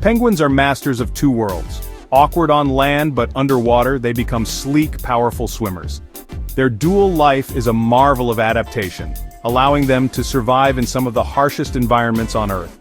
Penguins are masters of two worlds. Awkward on land, but underwater they become sleek, powerful swimmers. Their dual life is a marvel of adaptation, allowing them to survive in some of the harshest environments on Earth.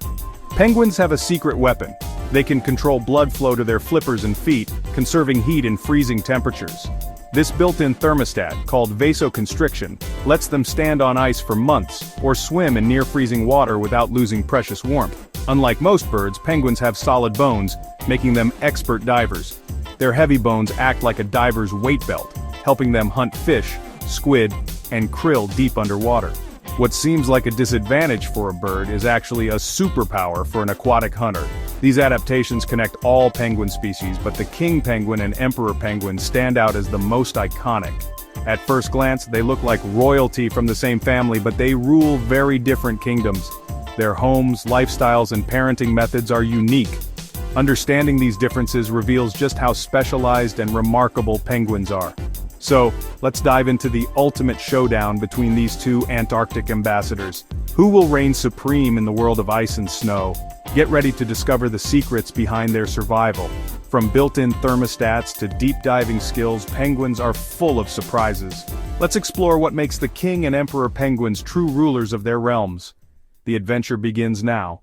Penguins have a secret weapon. They can control blood flow to their flippers and feet, conserving heat in freezing temperatures. This built-in thermostat, called vasoconstriction, lets them stand on ice for months, or swim in near-freezing water without losing precious warmth. Unlike most birds, penguins have solid bones, making them expert divers. Their heavy bones act like a diver's weight belt, helping them hunt fish, squid, and krill deep underwater. What seems like a disadvantage for a bird is actually a superpower for an aquatic hunter. These adaptations connect all penguin species, but the king penguin and emperor penguin stand out as the most iconic. At first glance, they look like royalty from the same family, but they rule very different kingdoms. Their homes, lifestyles, and parenting methods are unique. Understanding these differences reveals just how specialized and remarkable penguins are. So, let's dive into the ultimate showdown between these two Antarctic ambassadors. Who will reign supreme in the world of ice and snow? Get ready to discover the secrets behind their survival. From built-in thermostats to deep-diving skills, penguins are full of surprises. Let's explore what makes the king and emperor penguins true rulers of their realms. The adventure begins now.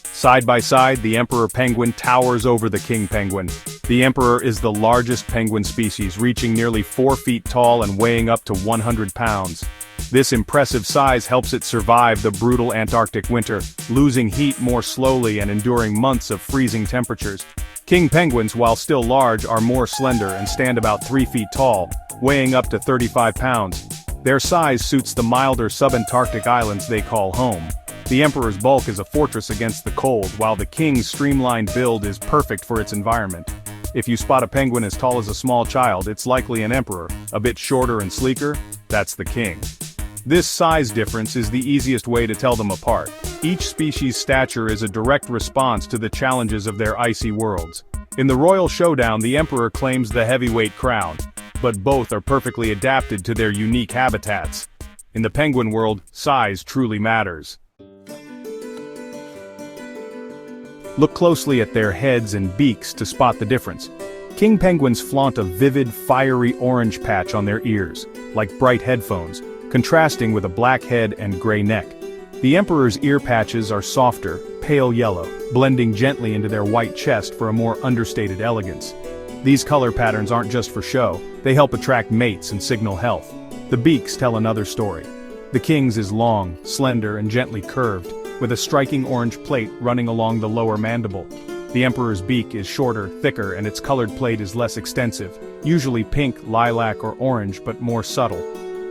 Side by side, the emperor penguin towers over the king penguin. The emperor is the largest penguin species, reaching nearly 4 feet tall and weighing up to 100 pounds. This impressive size helps it survive the brutal Antarctic winter, losing heat more slowly and enduring months of freezing temperatures. King penguins, while still large, are more slender and stand about 3 feet tall, weighing up to 35 pounds. Their size suits the milder subantarctic islands they call home. The emperor's bulk is a fortress against the cold, while the king's streamlined build is perfect for its environment. If you spot a penguin as tall as a small child, it's likely an emperor. A bit shorter and sleeker, that's the king. This size difference is the easiest way to tell them apart. Each species' stature is a direct response to the challenges of their icy worlds. In the royal showdown, the emperor claims the heavyweight crown, but both are perfectly adapted to their unique habitats. In the penguin world, size truly matters. Look closely at their heads and beaks to spot the difference. King penguins flaunt a vivid, fiery orange patch on their ears, like bright headphones, contrasting with a black head and gray neck. The emperor's ear patches are softer, pale yellow, blending gently into their white chest for a more understated elegance. These color patterns aren't just for show, they help attract mates and signal health. The beaks tell another story. The king's is long, slender, and gently curved, with a striking orange plate running along the lower mandible. The emperor's beak is shorter, thicker, and its colored plate is less extensive, usually pink, lilac, or orange, but more subtle.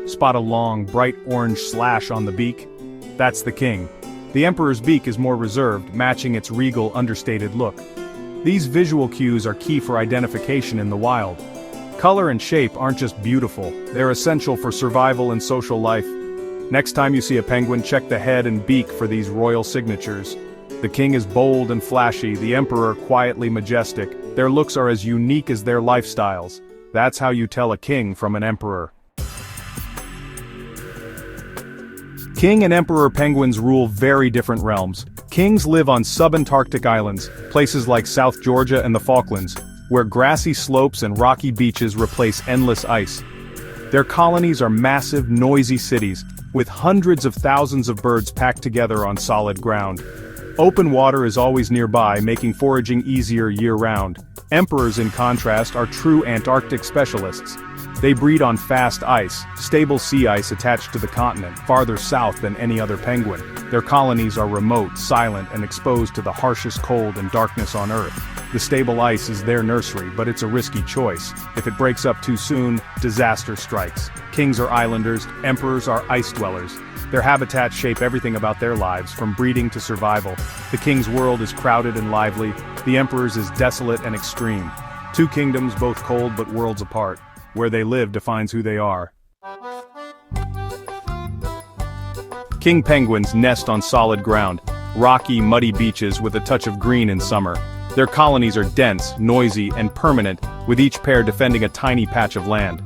Spot a long, bright orange slash on the beak? That's the king. The emperor's beak is more reserved, matching its regal, understated look. These visual cues are key for identification in the wild. Color and shape aren't just beautiful, they're essential for survival and social life. Next time you see a penguin, check the head and beak for these royal signatures. The king is bold and flashy, the emperor quietly majestic. Their looks are as unique as their lifestyles. That's how you tell a king from an emperor. King and emperor penguins rule very different realms. Kings live on subantarctic islands, places like South Georgia and the Falklands, where grassy slopes and rocky beaches replace endless ice. Their colonies are massive, noisy cities, with hundreds of thousands of birds packed together on solid ground. Open water is always nearby, making foraging easier year-round. Emperors, in contrast, are true Antarctic specialists. They breed on fast ice, stable sea ice attached to the continent, farther south than any other penguin. Their colonies are remote, silent, and exposed to the harshest cold and darkness on Earth. The stable ice is their nursery, but it's a risky choice. If it breaks up too soon, disaster strikes. Kings are islanders, emperors are ice dwellers. Their habitats shape everything about their lives, from breeding to survival. The king's world is crowded and lively, the emperor's is desolate and extreme. Two kingdoms, both cold but worlds apart. Where they live defines who they are. King penguins nest on solid ground, rocky, muddy beaches with a touch of green in summer. Their colonies are dense, noisy, and permanent, with each pair defending a tiny patch of land.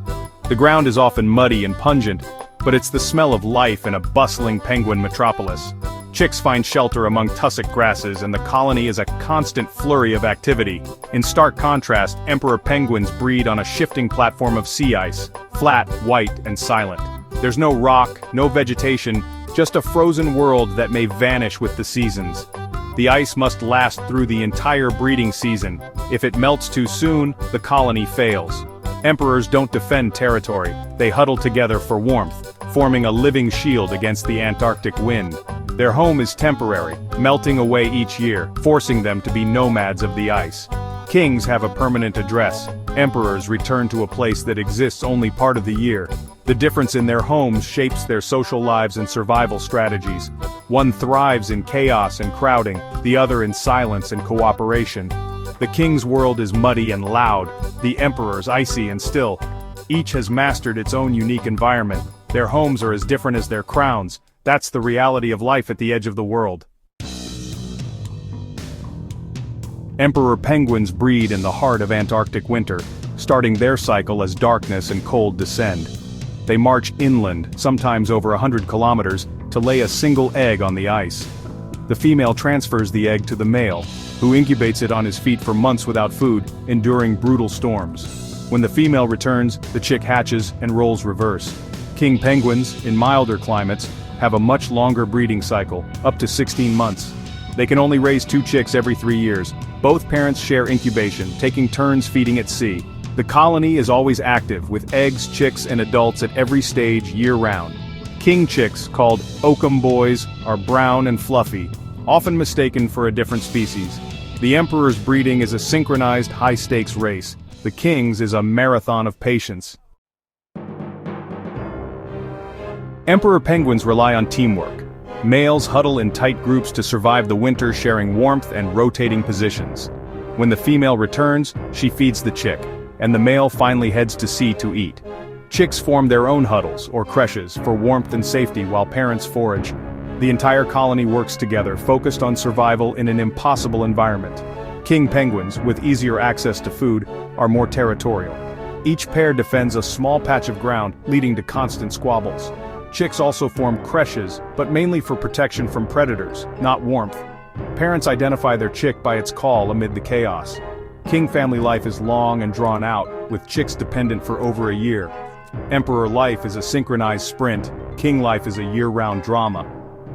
The ground is often muddy and pungent, but it's the smell of life in a bustling penguin metropolis. Chicks find shelter among tussock grasses and the colony is a constant flurry of activity. In stark contrast, emperor penguins breed on a shifting platform of sea ice, flat, white, and silent. There's no rock, no vegetation, just a frozen world that may vanish with the seasons. The ice must last through the entire breeding season. If it melts too soon, the colony fails. Emperors don't defend territory, they huddle together for warmth, forming a living shield against the Antarctic wind. Their home is temporary, melting away each year, forcing them to be nomads of the ice. Kings have a permanent address. Emperors return to a place that exists only part of the year. The difference in their homes shapes their social lives and survival strategies. One thrives in chaos and crowding, the other in silence and cooperation. The king's world is muddy and loud, the emperor's icy and still. Each has mastered its own unique environment. Their homes are as different as their crowns. That's the reality of life at the edge of the world. Emperor penguins breed in the heart of Antarctic winter, starting their cycle as darkness and cold descend. They march inland, sometimes over 100 kilometers, to lay a single egg on the ice. The female transfers the egg to the male, who incubates it on his feet for months without food, enduring brutal storms. When the female returns, the chick hatches and roles reverse. King penguins, in milder climates, have a much longer breeding cycle, up to 16 months. They can only raise 2 chicks every 3 years. Both parents share incubation, taking turns feeding at sea. The colony is always active, with eggs, chicks, and adults at every stage year-round. King chicks, called oakum boys, are brown and fluffy, often mistaken for a different species. The emperor's breeding is a synchronized, high-stakes race. The king's is a marathon of patience. Emperor penguins rely on teamwork. Males huddle in tight groups to survive the winter, sharing warmth and rotating positions. When the female returns, she feeds the chick, and the male finally heads to sea to eat. Chicks form their own huddles, or creches, for warmth and safety while parents forage. The entire colony works together, focused on survival in an impossible environment. King penguins, with easier access to food, are more territorial. Each pair defends a small patch of ground, leading to constant squabbles. Chicks also form creches, but mainly for protection from predators, not warmth. Parents identify their chick by its call amid the chaos. King family life is long and drawn out, with chicks dependent for over a year. Emperor life is a synchronized sprint, king life is a year-round drama.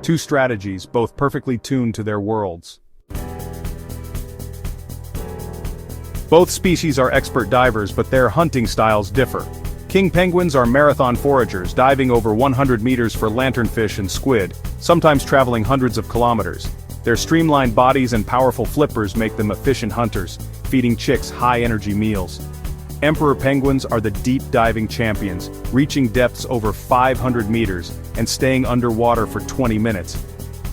2 strategies, both perfectly tuned to their worlds. Both species are expert divers, but their hunting styles differ. King penguins are marathon foragers, diving over 100 meters for lanternfish and squid, sometimes traveling hundreds of kilometers. Their streamlined bodies and powerful flippers make them efficient hunters, feeding chicks high-energy meals. Emperor penguins are the deep-diving champions, reaching depths over 500 meters and staying underwater for 20 minutes.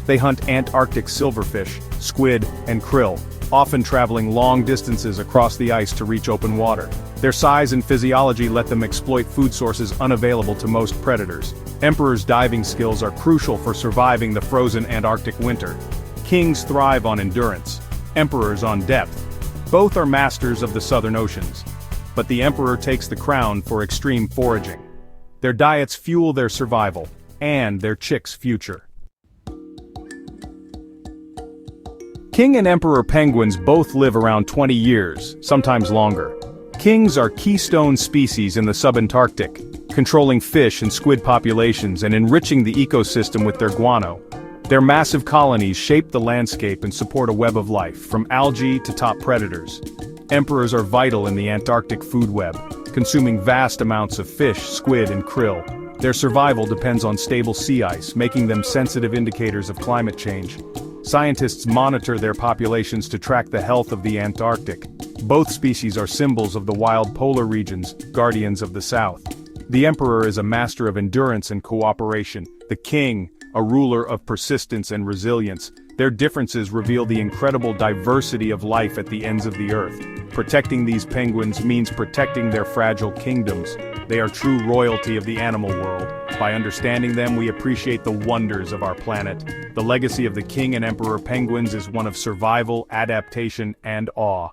They hunt Antarctic silverfish, squid, and krill, often traveling long distances across the ice to reach open water. Their size and physiology let them exploit food sources unavailable to most predators. Emperors' diving skills are crucial for surviving the frozen Antarctic winter. Kings thrive on endurance, emperors on depth. Both are masters of the southern oceans. But the emperor takes the crown for extreme foraging. Their diets fuel their survival, and their chicks' future. King and emperor penguins both live around 20 years, sometimes longer. Kings are keystone species in the subantarctic, controlling fish and squid populations and enriching the ecosystem with their guano. Their massive colonies shape the landscape and support a web of life, from algae to top predators. Emperors are vital in the Antarctic food web, consuming vast amounts of fish, squid, and krill. Their survival depends on stable sea ice, making them sensitive indicators of climate change. Scientists monitor their populations to track the health of the Antarctic. Both species are symbols of the wild polar regions, guardians of the South. The emperor is a master of endurance and cooperation. The king, a ruler of persistence and resilience. Their differences reveal the incredible diversity of life at the ends of the earth. Protecting these penguins means protecting their fragile kingdoms. They are true royalty of the animal world. By understanding them, we appreciate the wonders of our planet. The legacy of the king and emperor penguins is one of survival, adaptation, and awe.